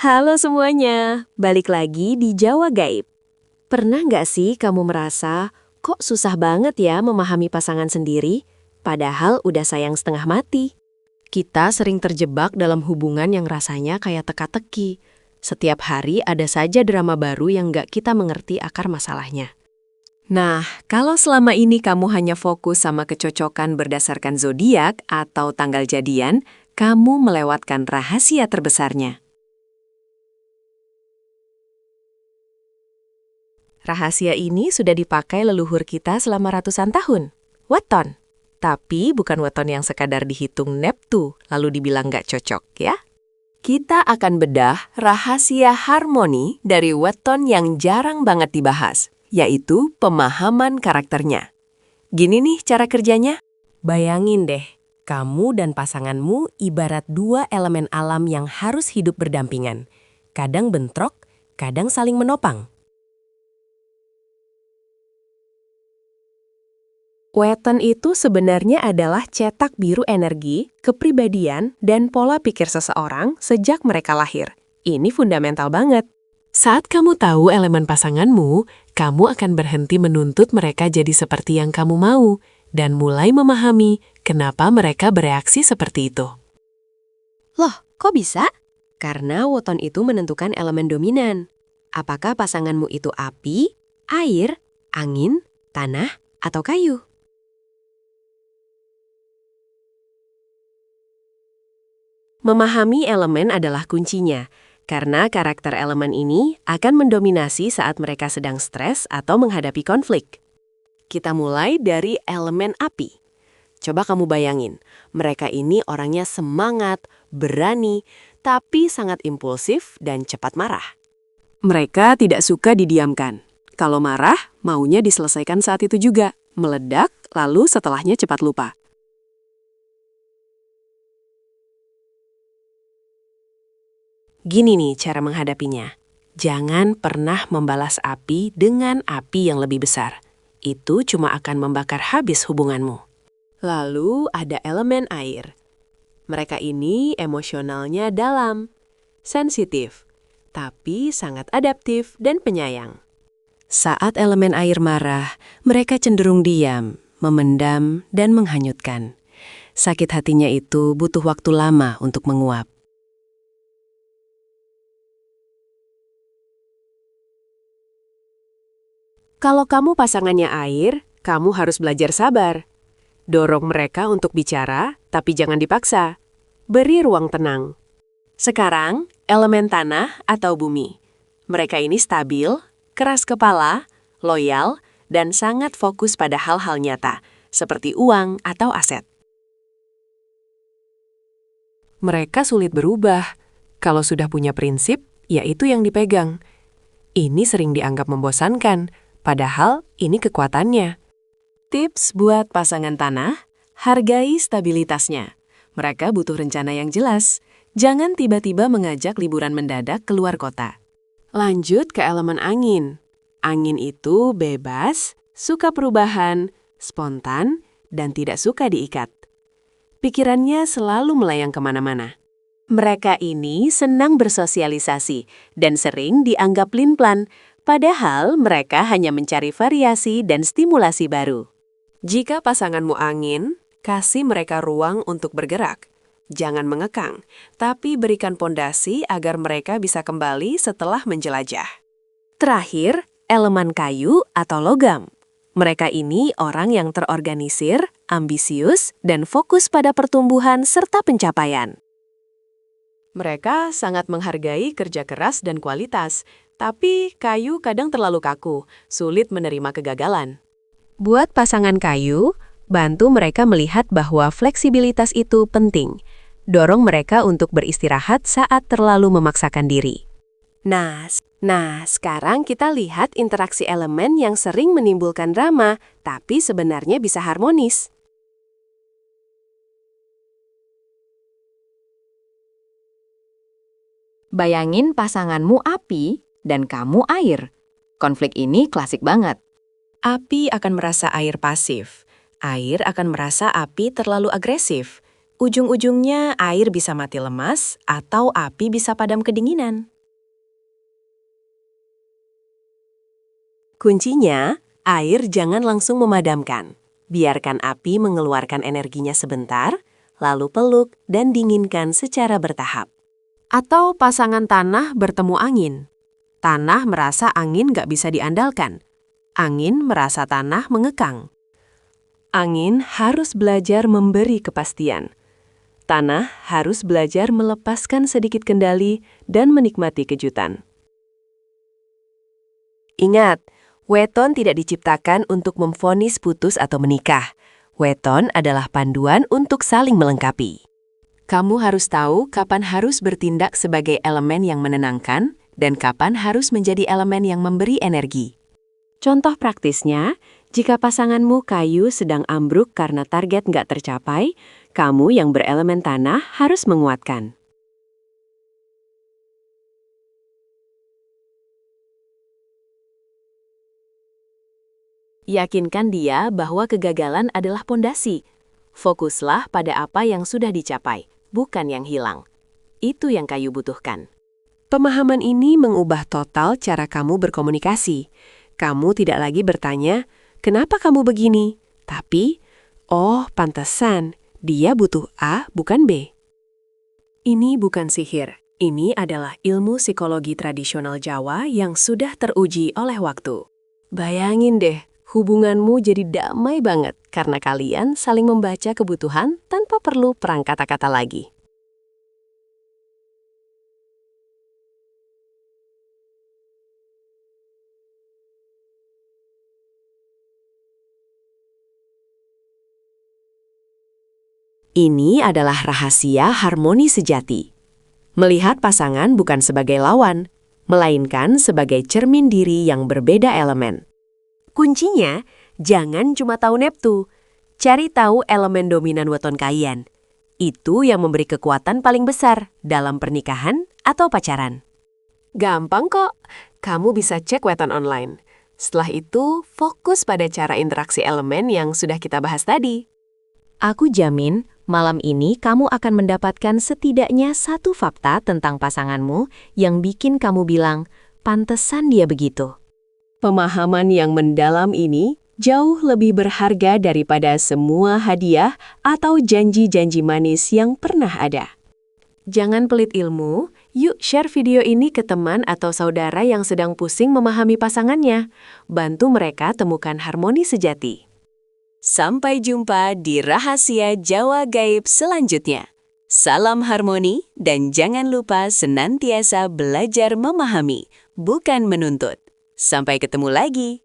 Halo semuanya, balik lagi di Jawa Gaib. Pernah nggak sih kamu merasa, kok susah banget ya memahami pasangan sendiri, padahal udah sayang setengah mati? Kita sering terjebak dalam hubungan yang rasanya kayak teka-teki. Setiap hari ada saja drama baru yang nggak kita mengerti akar masalahnya. Nah, kalau selama ini kamu hanya fokus sama kecocokan berdasarkan zodiak atau tanggal jadian, kamu melewatkan rahasia terbesarnya. Rahasia ini sudah dipakai leluhur kita selama ratusan tahun. Weton. Tapi bukan weton yang sekadar dihitung neptu, lalu dibilang nggak cocok, ya. Kita akan bedah rahasia harmoni dari weton yang jarang banget dibahas, yaitu pemahaman karakternya. Gini nih cara kerjanya. Bayangin deh, kamu dan pasanganmu ibarat dua elemen alam yang harus hidup berdampingan. Kadang bentrok, kadang saling menopang. Weton itu sebenarnya adalah cetak biru energi, kepribadian, dan pola pikir seseorang sejak mereka lahir. Ini fundamental banget. Saat kamu tahu elemen pasanganmu, kamu akan berhenti menuntut mereka jadi seperti yang kamu mau, dan mulai memahami kenapa mereka bereaksi seperti itu. Loh, kok bisa? Karena weton itu menentukan elemen dominan. Apakah pasanganmu itu api, air, angin, tanah, atau kayu? Memahami elemen adalah kuncinya, karena karakter elemen ini akan mendominasi saat mereka sedang stres atau menghadapi konflik. Kita mulai dari elemen api. Coba kamu bayangin, mereka ini orangnya semangat, berani, tapi sangat impulsif dan cepat marah. Mereka tidak suka didiamkan. Kalau marah, maunya diselesaikan saat itu juga, meledak, lalu setelahnya cepat lupa. Gini nih cara menghadapinya. Jangan pernah membalas api dengan api yang lebih besar. Itu cuma akan membakar habis hubunganmu. Lalu ada elemen air. Mereka ini emosionalnya dalam, sensitif, tapi sangat adaptif dan penyayang. Saat elemen air marah, mereka cenderung diam, memendam, dan menghanyutkan. Sakit hatinya itu butuh waktu lama untuk menguap. Kalau kamu pasangannya air, kamu harus belajar sabar. Dorong mereka untuk bicara, tapi jangan dipaksa. Beri ruang tenang. Sekarang, elemen tanah atau bumi. Mereka ini stabil, keras kepala, loyal, dan sangat fokus pada hal-hal nyata, seperti uang atau aset. Mereka sulit berubah. Kalau sudah punya prinsip, ya itu yang dipegang. Ini sering dianggap membosankan, padahal ini kekuatannya. Tips buat pasangan tanah, hargai stabilitasnya. Mereka butuh rencana yang jelas. Jangan tiba-tiba mengajak liburan mendadak keluar kota. Lanjut ke elemen angin. Angin itu bebas, suka perubahan, spontan, dan tidak suka diikat. Pikirannya selalu melayang kemana-mana. Mereka ini senang bersosialisasi dan sering dianggap lin-plan, padahal mereka hanya mencari variasi dan stimulasi baru. Jika pasanganmu angin, kasih mereka ruang untuk bergerak. Jangan mengekang, tapi berikan pondasi agar mereka bisa kembali setelah menjelajah. Terakhir, elemen kayu atau logam. Mereka ini orang yang terorganisir, ambisius, dan fokus pada pertumbuhan serta pencapaian. Mereka sangat menghargai kerja keras dan kualitas, tapi kayu kadang terlalu kaku, sulit menerima kegagalan. Buat pasangan kayu, bantu mereka melihat bahwa fleksibilitas itu penting. Dorong mereka untuk beristirahat saat terlalu memaksakan diri. Nah, sekarang kita lihat interaksi elemen yang sering menimbulkan drama, tapi sebenarnya bisa harmonis. Bayangin pasanganmu api dan kamu air. Konflik ini klasik banget. Api akan merasa air pasif. Air akan merasa api terlalu agresif. Ujung-ujungnya air bisa mati lemas atau api bisa padam kedinginan. Kuncinya, air jangan langsung memadamkan. Biarkan api mengeluarkan energinya sebentar, lalu peluk dan dinginkan secara bertahap. Atau pasangan tanah bertemu angin. Tanah merasa angin gak bisa diandalkan. Angin merasa tanah mengekang. Angin harus belajar memberi kepastian. Tanah harus belajar melepaskan sedikit kendali dan menikmati kejutan. Ingat, weton tidak diciptakan untuk memvonis putus atau menikah. Weton adalah panduan untuk saling melengkapi. Kamu harus tahu kapan harus bertindak sebagai elemen yang menenangkan dan kapan harus menjadi elemen yang memberi energi. Contoh praktisnya, jika pasanganmu kayu sedang ambruk karena target nggak tercapai, kamu yang berelemen tanah harus menguatkan. Yakinkan dia bahwa kegagalan adalah pondasi. Fokuslah pada apa yang sudah dicapai, bukan yang hilang. Itu yang kayu butuhkan. Pemahaman ini mengubah total cara kamu berkomunikasi. Kamu tidak lagi bertanya, "Kenapa kamu begini?" Tapi, "Oh, pantesan, dia butuh A, bukan B." Ini bukan sihir. Ini adalah ilmu psikologi tradisional Jawa yang sudah teruji oleh waktu. Bayangin deh, hubunganmu jadi damai banget karena kalian saling membaca kebutuhan tanpa perlu perang kata-kata lagi. Ini adalah rahasia harmoni sejati. Melihat pasangan bukan sebagai lawan, melainkan sebagai cermin diri yang berbeda elemen. Kuncinya, jangan cuma tahu Neptu. Cari tahu elemen dominan weton kalian. Itu yang memberi kekuatan paling besar dalam pernikahan atau pacaran. Gampang kok, kamu bisa cek weton online. Setelah itu, fokus pada cara interaksi elemen yang sudah kita bahas tadi. Aku jamin, malam ini kamu akan mendapatkan setidaknya satu fakta tentang pasanganmu yang bikin kamu bilang, pantesan dia begitu. Pemahaman yang mendalam ini jauh lebih berharga daripada semua hadiah atau janji-janji manis yang pernah ada. Jangan pelit ilmu, yuk share video ini ke teman atau saudara yang sedang pusing memahami pasangannya. Bantu mereka temukan harmoni sejati. Sampai jumpa di Rahasia Jawa Gaib selanjutnya. Salam harmoni dan jangan lupa senantiasa belajar memahami, bukan menuntut. Sampai ketemu lagi.